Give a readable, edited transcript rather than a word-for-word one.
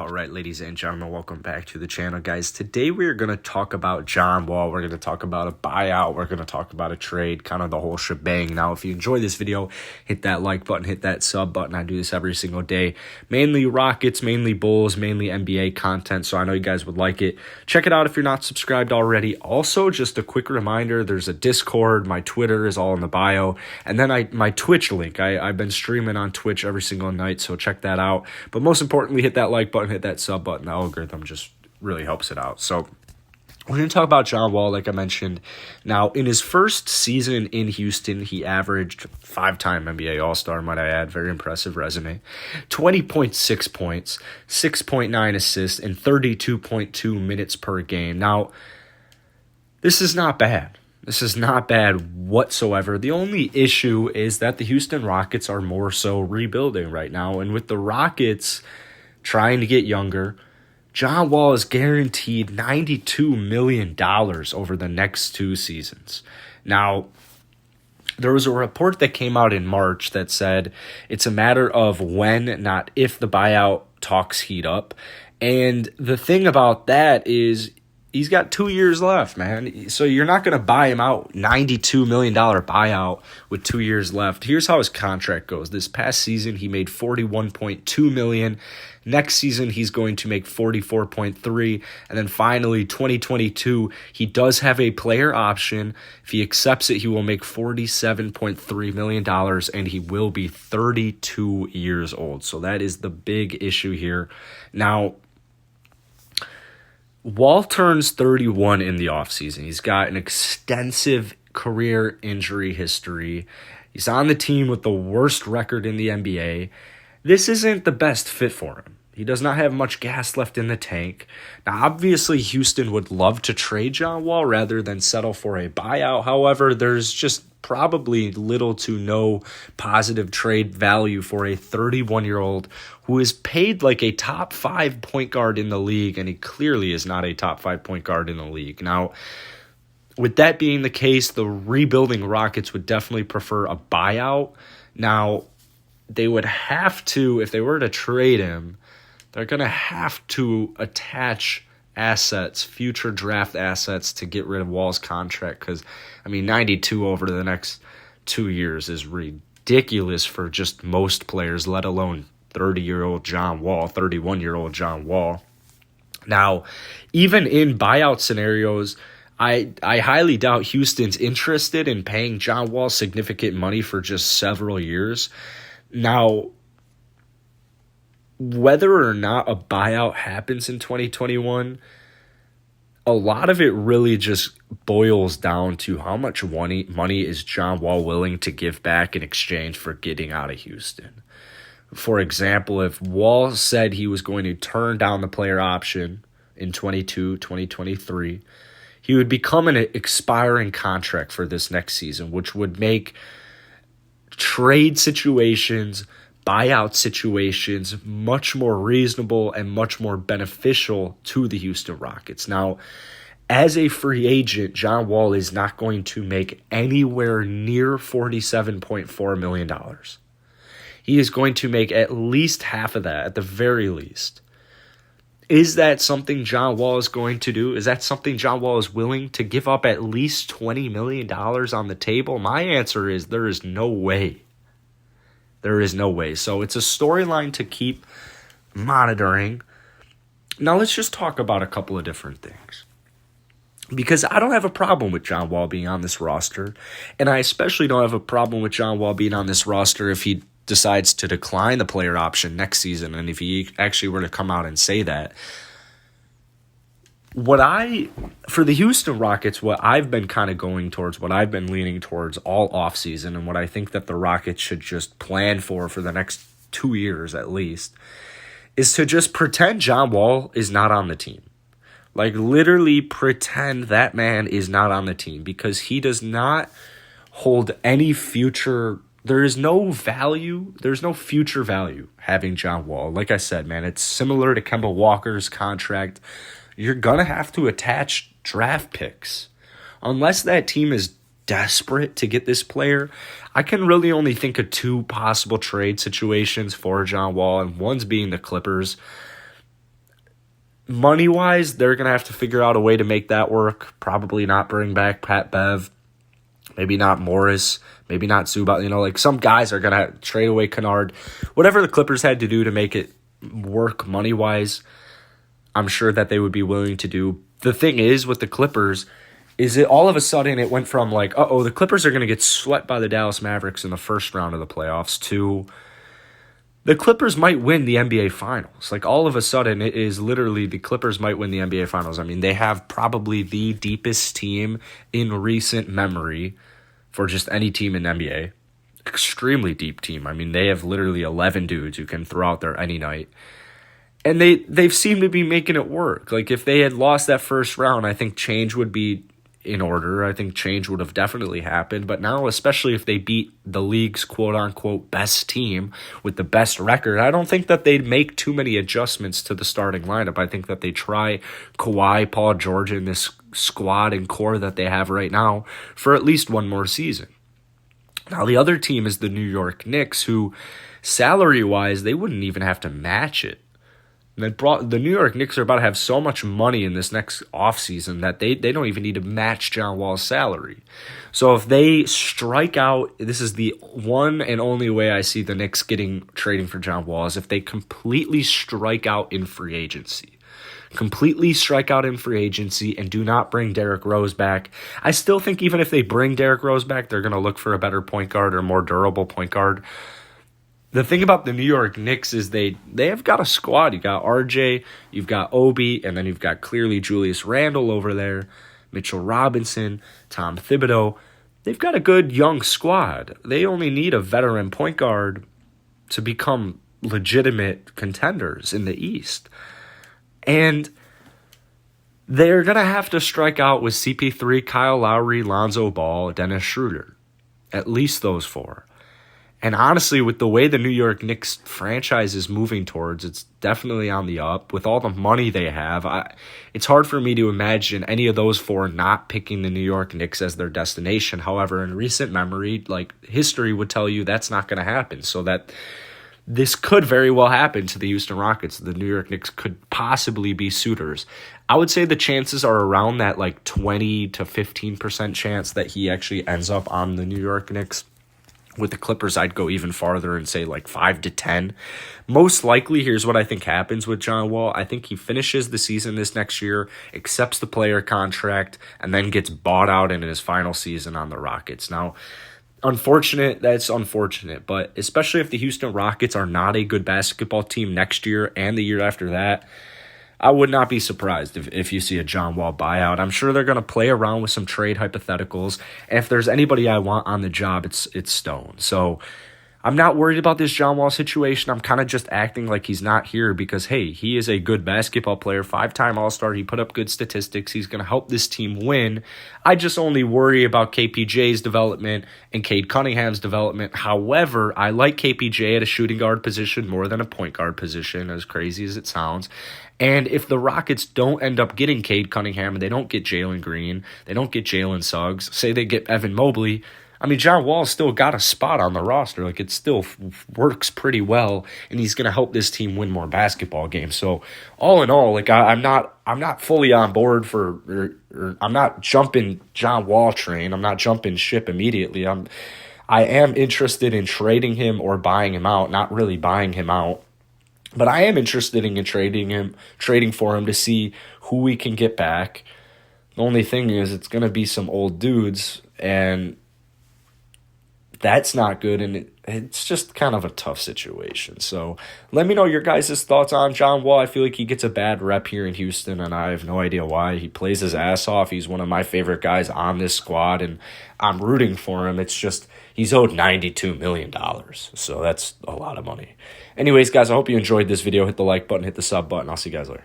All right, ladies and gentlemen, welcome back to the channel, guys. Today we're going to talk about John Wall. We're going to talk about a buyout. We're going to talk about a trade, kind of the whole shebang. Now, if you enjoy this video, hit that like button, hit that sub button. I do this every single day. Mainly Rockets, mainly Bulls, mainly NBA content, so I know you guys would like it. Check it out if you're not subscribed already. Also, just a quick reminder, there's a Discord. My Twitter is all in the bio. And then my Twitch link. I've been streaming on Twitch every single night, so check that out. But most importantly, hit that like button, hit that sub button. The algorithm just really helps it out. So we're going to talk about John Wall, like I mentioned. Now, in his first season in Houston, he averaged 5-time NBA All-Star, might I add. Very impressive resume. 20.6 points, 6.9 assists, and 32.2 minutes per game. Now, this is not bad. This is not bad whatsoever. The only issue is that the Houston Rockets are more so rebuilding right now. And with the Rockets trying to get younger, John Wall is guaranteed $92 million over the next 2 seasons. Now, there was a report that came out in March that said it's a matter of when, not if, the buyout talks heat up. And the thing about that is he's got 2 years left, man. So you're not going to buy him out, $92 million buyout with 2 years left. Here's how his contract goes. This past season, he made $41.2 million. Next season, he's going to make $44.3. And then finally, 2022, he does have a player option. If he accepts it, he will make $47.3 million, and he will be 32 years old. So that is the big issue here. Now, Wall turns 31 in the offseason. He's got an extensive career injury history. He's on the team with the worst record in the NBA. This isn't the best fit for him. He does not have much gas left in the tank. Now, obviously, Houston would love to trade John Wall rather than settle for a buyout. However, there's just probably little to no positive trade value for a 31-year-old who is paid like a top 5 point guard in the league, and he clearly is not a top 5 point guard in the league. Now, with that being the case, the rebuilding Rockets would definitely prefer a buyout. Now, they would have to, if they were to trade him, they're going to have to attach assets, future draft assets, to get rid of Wall's contract because, 92 over the next 2 years is ridiculous for just most players, let alone 30-year-old John Wall, 31-year-old John Wall. Now, even in buyout scenarios, I highly doubt Houston's interested in paying John Wall significant money for just several years. Now, whether or not a buyout happens in 2021, a lot of it really just boils down to how much money is John Wall willing to give back in exchange for getting out of Houston. For example, if Wall said he was going to turn down the player option in 2023, he would become an expiring contract for this next season, which would make trade situations, buyout situations much more reasonable and much more beneficial to the Houston Rockets. Now, as a free agent, John Wall is not going to make anywhere near $47.4 million. He is going to make at least half of that, at the very least. Is that something John Wall is going to do? Is that something John Wall is willing to give up at least $20 million on the table? My answer is there is no way. There is no way. So it's a storyline to keep monitoring. Now let's just talk about a couple of different things. Because I don't have a problem with John Wall being on this roster. And I especially don't have a problem with John Wall being on this roster if he decides to decline the player option next season. And if he actually were to come out and say that. For the Houston Rockets, what I've been kind of going towards, what I've been leaning towards all offseason, and what I think that the Rockets should just plan for the next 2 years at least, is to just pretend John Wall is not on the team. Like, literally pretend that man is not on the team because he does not hold any future. There is no value. There's no future value having John Wall. Like I said, man, it's similar to Kemba Walker's contract. You're going to have to attach draft picks. Unless that team is desperate to get this player, I can really only think of 2 possible trade situations for John Wall, and one's being the Clippers. money-wise, they're going to have to figure out a way to make that work. Probably not bring back Pat Bev. Maybe not Morris. Maybe not Zubac. Like some guys are going to trade away Kennard. Whatever the Clippers had to do to make it work money-wise, I'm sure that they would be willing to do. The thing is with the Clippers is it all of a sudden it went from like, the Clippers are going to get swept by the Dallas Mavericks in the first round of the playoffs to the Clippers might win the NBA Finals. Like all of a sudden it is literally the Clippers might win the NBA Finals. I mean, they have probably the deepest team in recent memory for just any team in the NBA. Extremely deep team. I mean, they have literally 11 dudes who can throw out there any night. And they've seemed to be making it work. Like if they had lost that first round, I think change would be in order. I think change would have definitely happened. But now, especially if they beat the league's quote-unquote best team with the best record, I don't think that they'd make too many adjustments to the starting lineup. I think that they try Kawhi, Paul George, and this squad and core that they have right now for at least one more season. Now, the other team is the New York Knicks, who, salary-wise, they wouldn't even have to match it. The New York Knicks are about to have so much money in this next offseason that they don't even need to match John Wall's salary. So if they strike out, this is the one and only way I see the Knicks trading for John Wall is if they completely strike out in free agency. Completely strike out in free agency and do not bring Derrick Rose back. I still think even if they bring Derrick Rose back, they're going to look for a better point guard or more durable point guard. The thing about the New York Knicks is they have got a squad. You got RJ, you've got Obi, and then you've got clearly Julius Randle over there, Mitchell Robinson, Tom Thibodeau. They've got a good young squad. They only need a veteran point guard to become legitimate contenders in the East. And they're going to have to strike out with CP3, Kyle Lowry, Lonzo Ball, Dennis Schroeder. At least those four. And honestly, with the way the New York Knicks franchise is moving towards, it's definitely on the up. With all the money they have, it's hard for me to imagine any of those four not picking the New York Knicks as their destination. However, in recent memory, like history would tell you that's not going to happen. So that this could very well happen to the Houston Rockets. The New York Knicks could possibly be suitors. I would say the chances are around that like 20 to 15% chance that he actually ends up on the New York Knicks. With the Clippers, I'd go even farther and say like 5 to 10. Most likely, here's what I think happens with John Wall. I think he finishes the season this next year, accepts the player contract, and then gets bought out in his final season on the Rockets. Now, that's unfortunate, but especially if the Houston Rockets are not a good basketball team next year and the year after that, I would not be surprised if you see a John Wall buyout. I'm sure they're going to play around with some trade hypotheticals. And if there's anybody I want on the job, it's Stone. So I'm not worried about this John Wall situation. I'm kind of just acting like he's not here because, hey, he is a good basketball player, 5-time All-Star. He put up good statistics. He's going to help this team win. I just only worry about KPJ's development and Cade Cunningham's development. However, I like KPJ at a shooting guard position more than a point guard position, as crazy as it sounds. And if the Rockets don't end up getting Cade Cunningham and they don't get Jalen Green, they don't get Jalen Suggs, say they get Evan Mobley, I mean, John Wall's still got a spot on the roster. Like, it still works pretty well, and he's going to help this team win more basketball games. So, all in all, like, I'm not fully on board or I'm not jumping John Wall train. I'm not jumping ship immediately. I am interested in trading him or buying him out, not really buying him out. But I am interested in trading for him to see who we can get back. The only thing is it's going to be some old dudes, and that's not good, and it's just kind of a tough situation. So let me know your guys' thoughts on John Wall. I feel like he gets a bad rep here in Houston, and I have no idea why. He plays his ass off. He's one of my favorite guys on this squad, and I'm rooting for him. It's just he's owed $92 million, so that's a lot of money. Anyways, guys, I hope you enjoyed this video. Hit the like button, hit the sub button. I'll see you guys later.